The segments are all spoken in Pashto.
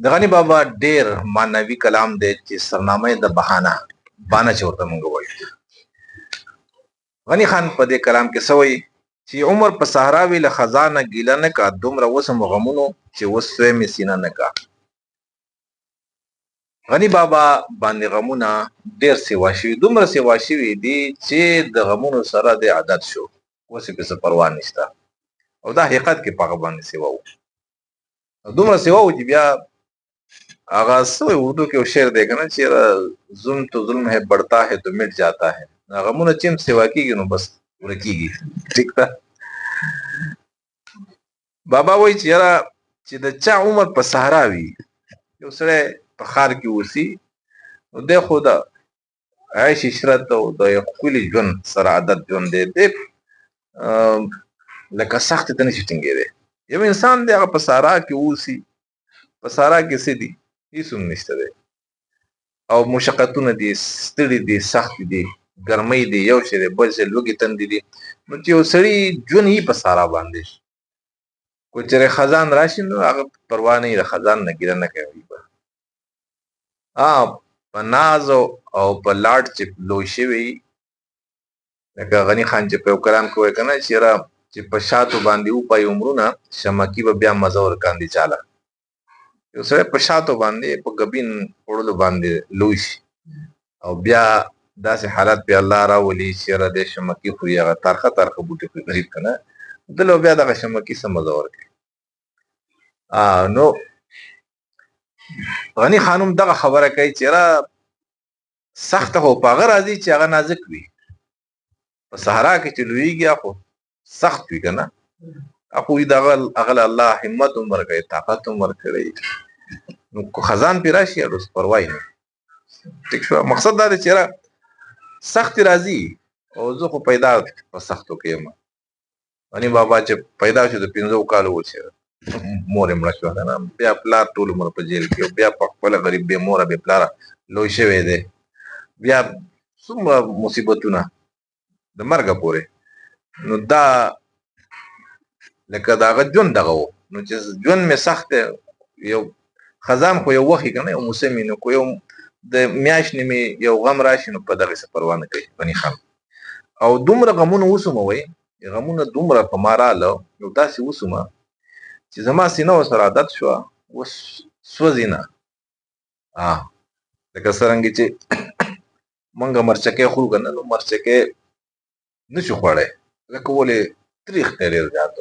د غنی بابا ډیر معنوي کلام دی چې سرنامه د بانه چې ورته مونږ وایو. غنی خان په دې کلام کې سوی چې عمر په صحرا وی له خزانه ګیله نه کا، دومره وسم غمونو چې وسوي مې سینه نه کا. غنی بابا باندې غمونه ډیر سیوا شوي، دومره سیوا شوي دي چې د غمونو سره د عادت شو، اوس یې څه پروا نشته. او دا حقیقت کې پاغه باندې سیوا وو، دومره سیوا وو چې بیا هغه سوی اردو کې یو شعر دی کنه چې ظلم تو ظلم ہے بڑھتا ہے تو مٹ جاتا ہے. غمونه چې هم سیوا کیږي نو بس ورکیږي. ټیک ده. بابا وایي چې یاره چې د چا عمر په صحرا وي، یو سړی په ښار کې اوسي نو دی خو د عیش عشرت او د یو ښکلي ژوند سره عادت ژوند دی، دی لکه سختې ته نشي ټینګېدی. یو انسان دی هغه په صحرا کې اوسي، په صحرا کې څه دي؟ هېڅ هم نشته دی، او مشقتونه دي، ستړي دي، سخت دي، ګرمۍ دي، یو شی دی، بل شی لوږې تندې دي. نو چې یو سړي ژوند یې په صحرا باندې، کو چېرې خزان راشي نو هغه پروا نه وي، د خزان نه ګیله نه کوي. په ناز او په لاډ چې لوی شوي، لکه غني خان چې په یو کلام کې وایي که نه چې یاره چې په شاتو باندې وپایي عمرونه، شمکي به بیا مزه ورکاندي چاله. یو سړی په شاتو باندې په ګبین خوړلو باندې لوی شي او بیا داسې حالت په الله راولي چې یاره دی شمکي خوري، هغه ترخه ترخه بوټي خوري غریب که نه، دله بیا دغه شمکي څه مزه ورکوي. نو غني خانم دغه خبره کوي چې یاره سخته خو په هغه راځي چې هغه نازک وي. په صحرا کې چې لویږي خو سخت وي که نه، خو دغه هغه الله همت هم ورکوي، طاقت هم ورکوي. نو که خزان پې راشي هغه پروا یې نه. ټیک شو. مقصد دا دی چې یاره سختې راځي، او زه خو پیدا په سختو کې یم. غني بابا چې پیدا شو د 15 کالو و چې مور یې مړه شوه که نه، بیا پلار ټول عمر په جیل کې، بیا په خپله غریب بې موره بې پلاره لوی شوی دی، بیا څومره مصیبتونه د مرګه پورې. نو دا لکه د هغه ژوند دغه و، نو چې ژوند مې سخت دی. یو خزان خو یو وخت که نه، یو موسم وي، نو که یو د میاشتې مې یو غم راشي نو په دغسې پروا نه کوي غني خان. او دومره غمونه وسوموئ، غمونه دومره په ما راغله، نو داسې وسومه چې زما سینه ورسره عادت شوه، اوس سوځي نه. لکه څرنګه چې مونږ مرچکۍ خورو که نه، نو مرچکۍ نشو خوړی، ځکه ولې تریخ دی ډېر زیات.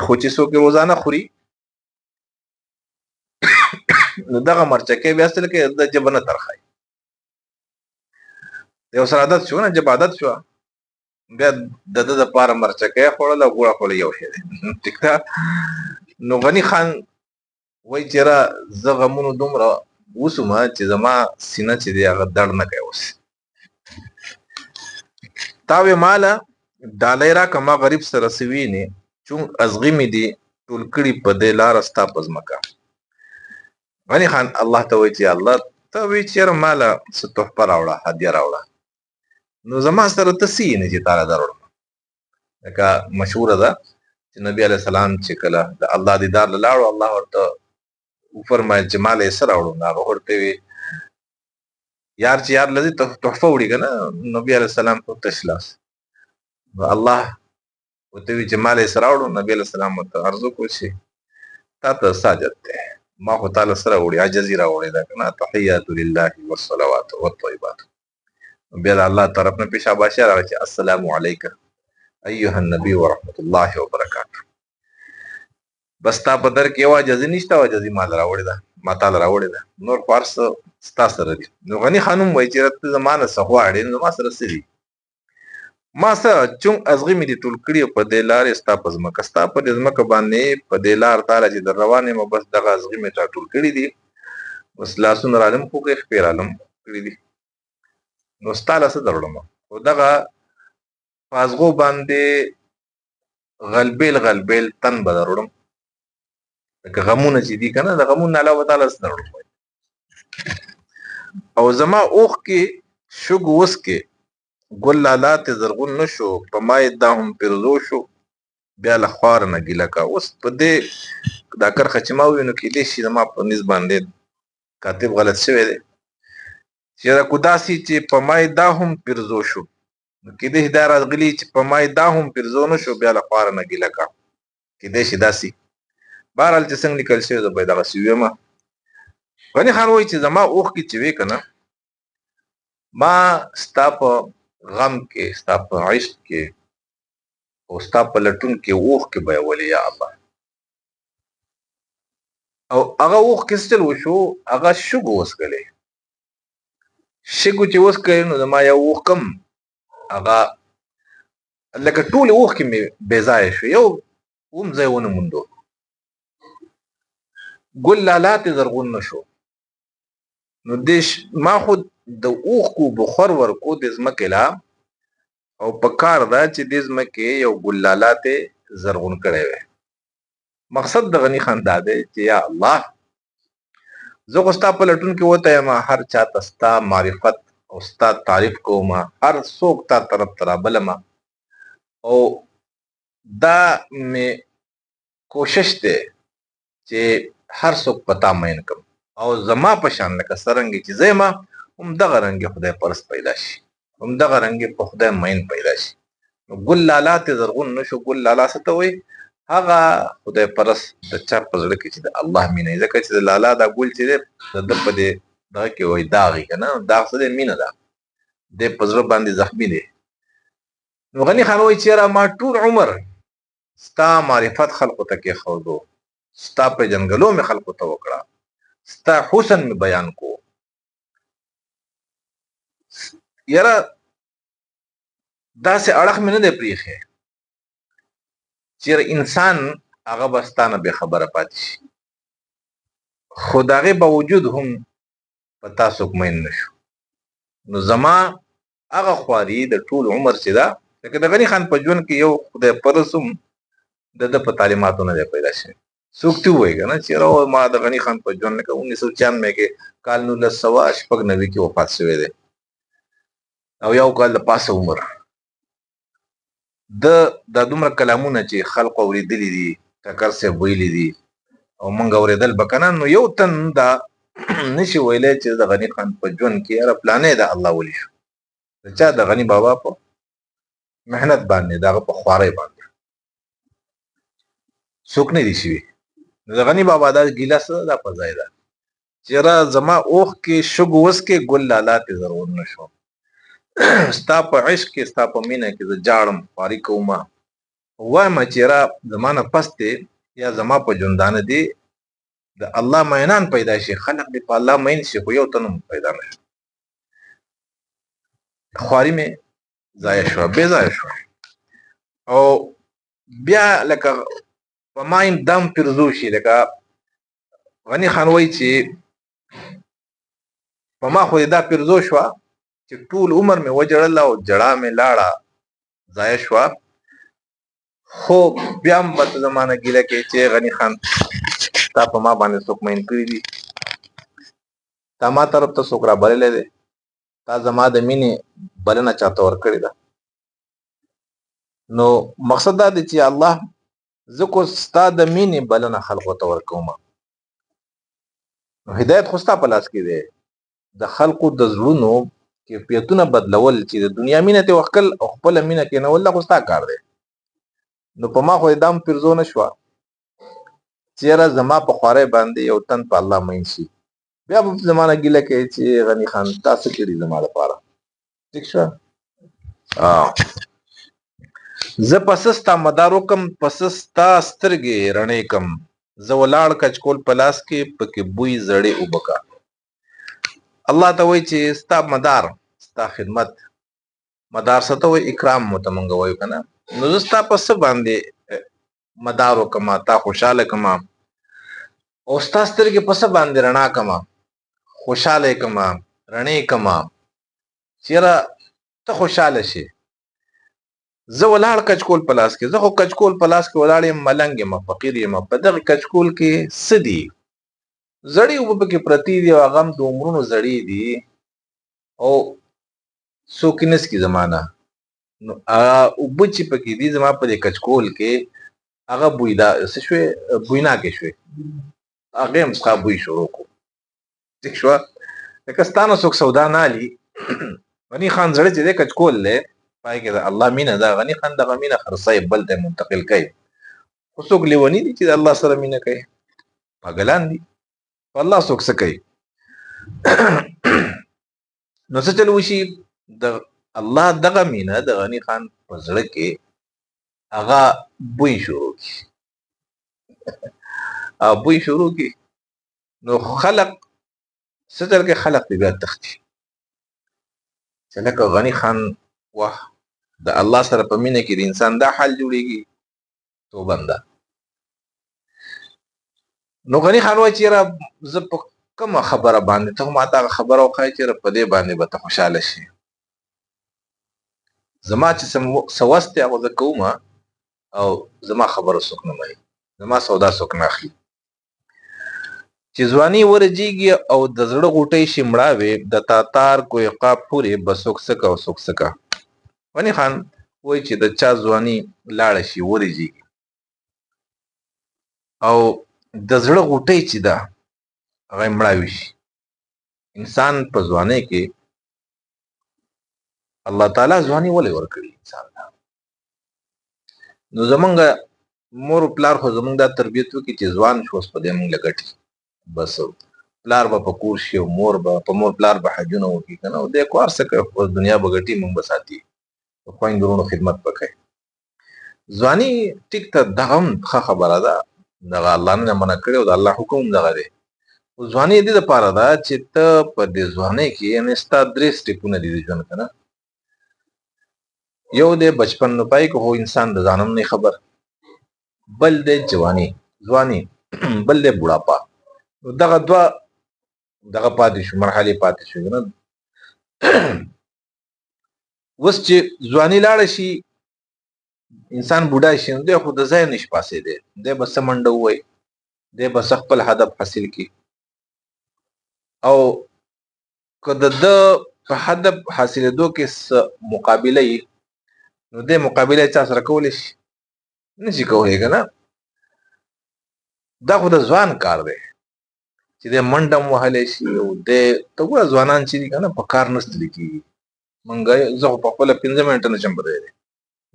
خو چې څوک یې روزانه خوري نو دغه مرچکۍ بیا څه لکه د ژبه نه ترخایي. یو سره عادت شو نه، ژبه عادت شوه، بیا د ده دپاره مرچکۍ خوړل او ګوړه خوړل یو شی دی. ټیک ده. نو غني خان وایي چې یاره زه غمونو دومره وسومه چې زما سینه چې دی هغه درد نه کوي اوس. تا وې ماله ډالۍ راکړه ما غریب سره څه وینې، چونګ ازغي مې دي ټول کړي په دې لاره ستا په ځمکه. غني خان الله ته وایي چې الله ته وایي چې یاره ماله څه تحفه راوړه، هدیه راوړه. نو زما سره ته څه یې نه چې تاله دروړم. لکه مشهوره ده چې نبي علیه السلام چې کله د الله دیدار له لاړو، الله ورته وفرمایل چې ماله یې څه راوړو. نو هغه ورته وي یار چې یار لذي تحفه وړي که نه، نبي علیه السلام په تش لاس. نو الله ورته وي چې ماله یې څه راوړو. نبي علیه السلام ورته عرض وکړو چې تا ته څه حاجت دی، ما خو تاله څه راوړي، عجزي راوړې ده که نه، تحیات لله والصلوات والطیبات. بیا د الله طرف نه پې شاباشي راغله چې السلام علیک ایها النبي ورحمت الله وبرکاته. بس تا په در کې یو عجزي نشته، او عجزي ما له راوړې ده، ما تاله راوړې ده، نور خو هر څه ستا سره دي. نو غني خانم وایي چې ته زما نه څه غواړې، نو زما سره څه دي، ما څه چونګ ازغي مې دي ټول کړي په دې لارې ستا په ځمکه، ستا په دې ځمکه باندې په دې لار تاله چې در روان یم، بس دغه ازغي مې را ټول کړي دي، بس لاسونه رالم خوږې، خپې رالم کړي دي، نو ستا له څه دروړم. خو دغه په ازغو باندې غلبېل غلبېل تن به دروړم، لکه غمونه چې دي که نه، د غمونو علاوه تعالی څه دروړم. او زما اوښ کې شګ وس کې ګل لالا ته زرغون نه شو، په ما یې دا هم پیرزو شو، بیا له خوار نه ګیله کا. اوس په دې دا کرښه چې ما ووینو کېدای شي زما په نسب باندې کاتب غلط شوی دی چې کو داسې چې په مای دا هم پیرزو شو نو کېدای شي دا راغلي چې په مای دا هم پیرزو نه شو بیا له خوار نه ګیله کا کېدای شي داسې بهرحال چې څنګه لیکل شوی زه به یې دغسې ویمه. غني خان وایي چې زما اوښکې چې وې که نه ما ستا په غم کې ستا په عشق کې او ستا په لټون کې اوښکې بهولې یا الله. او هغه اوښکې څه چل وشو هغه شګو وڅکلې شګو چې وڅکلې نو زما یو اوښکه هم هغه لکه ټولې اوښکې مې بې ځایه شو یو هم ځای ونه موندو. ګل لالا تې زرغون نه شو نو ما خو د اوښکو بخور ورکو د ځمکې لا او په کار ده چې د ځمکې یو ګل لالا تې زرغون کړی وی. مقصد د غني خان دا دی چې یا الله زه خو ستا په لټون کې وته یم هر چاته ستا معرفت او ستا تعریف کوم هر څوک تا طرف ته رابلم او دا مې کوشش دی چې هر څوک په تا مین کړم او زما په شان لکه څرنګه چې زه یم همدغه رنګې خدای پرست پیدا شي همدغه رنګې په خدای مین پیدا شي. نو ګل لالا تې زرغون نه شو. ګل لالا څه ته وایي هغه خدای پرست د چا په زړه کې چې د الله مینه وي ځکه چې د لالا دا ګل چې دی د ده په دې دغه کې وایي داغ یې که نه داغ څه دی مینه ده دی په زړه باندې زخمي دی. نو غني خان وایي چې یاره ما ټول عمر ستا معرفت خلقو ته کېښودو ستا پېژنګلو مې خلقو ته وکړه ستا حسن مې بیان کو یاره داسې اړخ مې نه دی پرېښی چې انسان هغه به ستا نه بېخبره پاتې شي خو د هغې باوجود هم په تا څوک مین نه شو. نو زما هغه خواري د ټول عمر چې ده لکه د غني خان په ژوند کې یو خدای پرست هم د ده په تعلیماتو نه دی پیدا شوی. څوک ته ووایي که نه چې ما د غني خان په ژوند لکه 1996 کې کال 1996 کې وفات شوی دی او یو کال د پاسه عمر دا دومره کلامونه چې خلق اورېدلي دي ټکر صاحب ویلي دي او موږ اورېدل به که نه نو یو تن دا نشي ویلی چې د غني خان په ژوند کې یاره پلانی د الله ولی شو د چا د غني بابا په محنت باندې د هغه په خوارۍ باندې څوک نه دي شوي. نو د غني بابا دا ګیله څه دا په ځای ده چې یاره زما اوښکې شګو وڅکې ګل لالا تې زرغون نه شو ستا په عشق کې ستا په مینه کې زه جاړم خواري کوم وایم چې یاره زما نه پس دی یا زما په ژوندانه دی د الله مینان پیدا شي خلق دې په الله مین شي خو یو تن هم پیدا نه شي. خواري مې ضایع شوه بې ځایه شوه او بیا لکه په ما یم دم پیرزو شي لکه غني خان وایي چې په ما خو دا پیرزو شوه چې ټول عمر مې وجړله او جړا مې لاړه ضایع شوه خو بیا هم به ته زما نه ګیله کوې چې غني خان تا په ما باندې څوک مین کړي دي تا ما طرف ته څوک را بللی دی تا زما د مینې بلنه چاته ورکړې ده. نو مقصد دا دی چې الله زه کو ستا د مینې بلنه خلقو ته ورکوم نو هدایت خو ستا په لاس کې دی د خلقو د زړونو کیفیتونه بدلول چې د دنیا مینه ته وکړل او خپله مینه کېنول دا خو ستا کار دی. نو په ما خو یې دام پیرزو نه شوه چې یاره زما په خوارۍ باندې یو تن په الله مین شي بیا به زما نه ګیله کوي چې غني خان تا څه کړي زما لپاره ټیک شوه. زه پسه ستا مدار وکم پسه ستا سترګې رڼې کم زه ولاړ کچکول په لاس کې پکې بوی زړې اوبه کا. الله ته وایي چې ستا مدار ستا خدمت مدار څه ته وایي اکرام مو ته موږ وایو که نه نو زه ستا په څه باندې مدار وکما تا خوشحاله کما او ستا سترګې په څه باندې رڼا کما خوشحاله کما رڼې کما چې یاره ته خوشحاله شي. زه ولاړ کچکول په لاس کې زه خو کچکول په لاس کې ولاړ یم ملنګ یم فقیر یم په دغه کچکول کې څه دي زړې اوبه پکې پرتې دي او هغه هم د عمرونو زړې دي او څوک یې نسکي زما نه نو هغه اوبه چې پکې دي زما په دې کچکول کې هغه بوی دا څه شوې بوینا کې شوې هغه هم څخه بوی شروع کو ټیک شو لکه ستانه څوک سودا نه علي غني خان زړه چې د کچکول له پای کې دا الله مینه دا غني خان د غمینه خرصای بل ته منتقل کوي خو څوک لیونی دي چې الله سره مینه کوي پاگلان دي والله څوک څه کوي نو څه چل وشي د الله دغه مینه د غني خان په زړه کې هغه بوی شروع کی او بوی شروع کی نو خلق ستر کې خلق بیا تختی چې لکه غني خان واه د الله سره په مینه کې د انسان دا حال جوړیږي توبنده نو غني خان وایي چې را زه په کومه خبره باندې ته ما ته خبره وکړې چې په دې باندې به ته خوشاله شي زما چې سوست هغه زه کوم او زما خبره څوک نه مني زما سودا څوک نه اخلي چې ځواني ورجیږي او د زړه غوټۍ شي مړاوي د تاتار کوی قاب پورې بسوک سکه او سوک سکه غني خان وایي چې د چا ځواني لاړه شي ورجیږي او د زړه غوټۍ چې ده هغه مړاوي شي انسان په ځوانۍ کې الله تعالی ځواني ولې ورکړي انسان ته نو زمونږ مور پلار خو زمونږ دا تربیت وکړي چې ځوان شو اوس په دې مونږ لګټي بس پلار به په کور شي او مور به په مور پلار به حجونه وکړي که نه او دې کار څه کوي اوس دنیا به ګټي مونږ به ساتي د خویندو وروڼو خدمت به کوي ځواني ټیک ته دغه هم ښه خبره ده دغه الله نه منع کړی او د الله حکم دغه دی ځواني دې دپاره ده چې ته په دې ځوانۍ کې یعنې ستا 3 سټیپونه دي د ژوند که نه یو دی بچپن نو پای کې هو انسان د ځانم نه خبر بل دی ځواني بل دی بوډاپا نو دغه دوه دغه پاتې شو مرحلې پاتې شو نه اوس چې ځواني لاړه شي انسان بوډا شي نو دی خو د ځای نشي پاسېدی دی به څه منډه ووایي دی به څه خپل هدف حاصل کړي او که د ده په هدف حاصلېدو کې څه مقابله وي نو دې مقابله چا سره کولی شي نشي کولی که نه دا خو د ځوان کار دی چې دی منډه هم وهلی شي او دی ته ګوره ځوانان چې دي که نه په کار نه ستړي کېږي مونږ زه خو په خپله 5 منټه نشم بدلی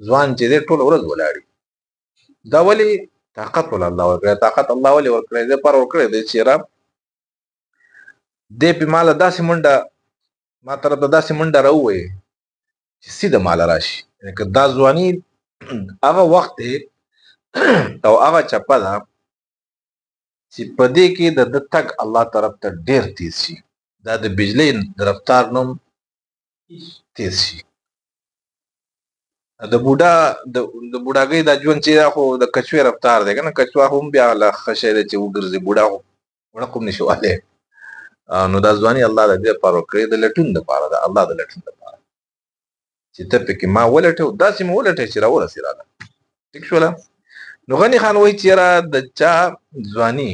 ځوان چې دی ټوله ورځ ولاړي دا ولې طاقت ول الله ورکړی طاقت الله ولې ورکړی دی پر ورکړی دی چې را دی پې ماله داسې منډه ما طرف ته داسې منډه راووایي چې سیده ماله راشي یعنې که دا ځواني هغه وخت دی او هغه چپه ده چې په دې کې د ده تګ الله طرف ته ډېر تیز شي دا د بجلۍ د رفتار نوم تیز شي د بوډاګۍ دا ژوند چې دا خو د کچوې رفتار دی که نه کچوا هم بیا له ښه شی دی چې وګرځي بوډا خو وړق هم نشي وهلی نو دا ځواني الله د دې لپاره ورکړې د لټون دپاره ده الله د لټون دپاره چې ته پکې ما ولټې داسې مې ولټې چې راورسې راله ټیک شوله نو غني خان وایي چې یاره د چا ځواني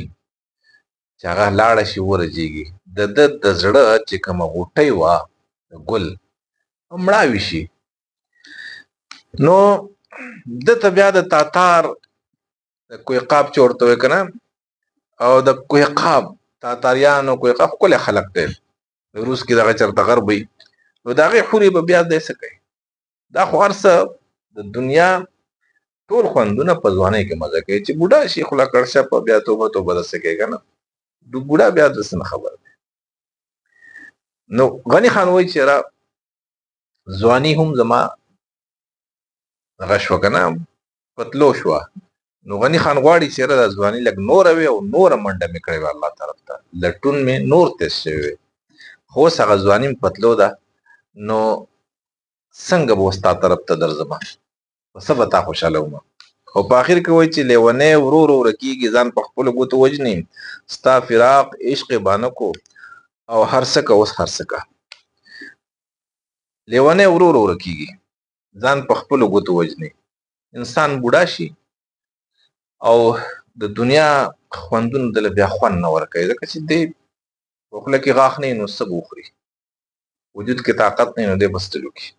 چې هغه لاړه شي ورجېږي د ده د زړه چې کومه غوټۍ وه د ګل مړاوي شي نو دته بیا د تاتار د کوهقاب چې ورته وایي که نه او د کوهقاب تاتاریانو کوهقاب ښکلی خلق دی د روس کې دغه چېرته غرب وي نو د هغې حورې به بیا دی څه کوي دا خو هر څه د دنیا ټول خوندونه په ځوانۍ کې مزه کوي چې بوډا شي خوله کړشه په بیا توبه د څه کوي که نه بوډا بیا د څه نه خبر دی نو غني خان وایي چې را ځواني هم زما هغه شوه که نه پتلو شوه نو غني خان غواړي چې یاره دا ځواني لږ نوره وي او نوره منډه مې کړې وه الله طرف ته لټون مې نور تیز شوی وی خو اوس هغه ځواني مې پتلو ده نو څنګه به اوس تا طرف ته درځمه په څه به تا خوشحاله ومه خو په آخر کې وایي چې لیونی ورو ورو ورکېږي ځان په خپلو ګوتو وژني ستا فراق عشق بانه کو او هر څه که اوس هر څه که لیونی ورو ورو ورکېږي ځان په خپلو ګوتو وژني انسان بوډا شي او د دنیا خوندونه دله بیا خوند نه ورکوي ځکه چې دی په خوله کې غاښ نه وي نو څه به وخوري وجود کې طاقت نه وي نو دی به ستړي وکړي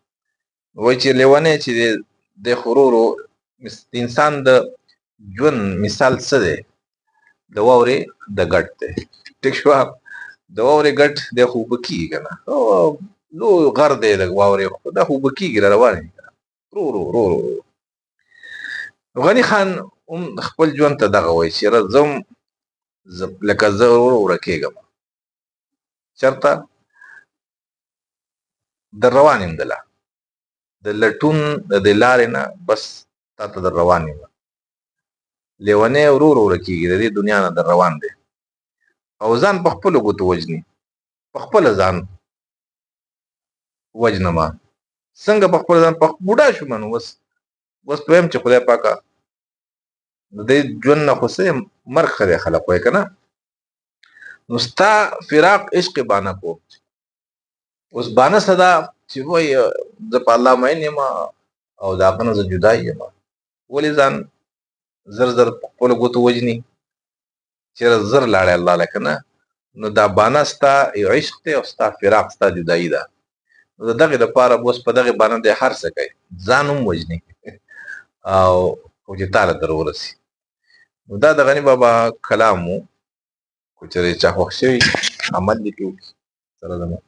وایي چې لیونی چې دی خو ورو ورو د انسان د ژوند مثال څه دی؟ د واورې د ګټ دی. ټیک شو؟ د واورې ګټ دی خو اوبه کېږي که نه، لو غر دی د واورې، خو دا خو اوبه کېږي را روان وي ورو ورو ورو ورو. غني خان هم خپل ژوند ته دغه وایي چې یاره زه هم لکه زه ورو ورو کېږم، چېرته در روان یم دله د لټون د دې لارې نه بس تا ته در روان یم. لیونی ورو ورو ورکېږي، د دې دنیا نه در روان دی او ځان په خپلو ګوتو وژني، په خپله ځان وژنمه. څنګه په خپله ځان بوډا شوم نو اوس پوهیم چې خدای پاکه د دې ژوند نه خو څه مرګ ښه دی خلک وایي که نه. نو ستا فراق عشق بانه کو، اوس بانه څه ده چې وایي زه په الله مین یم او د هغه نه زه جدا یم. ولې ځان زر زر په خپلو ګوتو وژني؟ چېرې زر لاړې الله له که نه. نو دا بانه ستا یو عشق دی او ستا فراق ستا جدایي ده. نو د دغې دپاره اوس په دغې بانه دی هر څه کوي، ځان هم وژني او خو چې تا له در ورسي. نو دا د غني بابا کلام و، که چېرې چا خوښ شوي عمل دې پرې وکړي سره زما.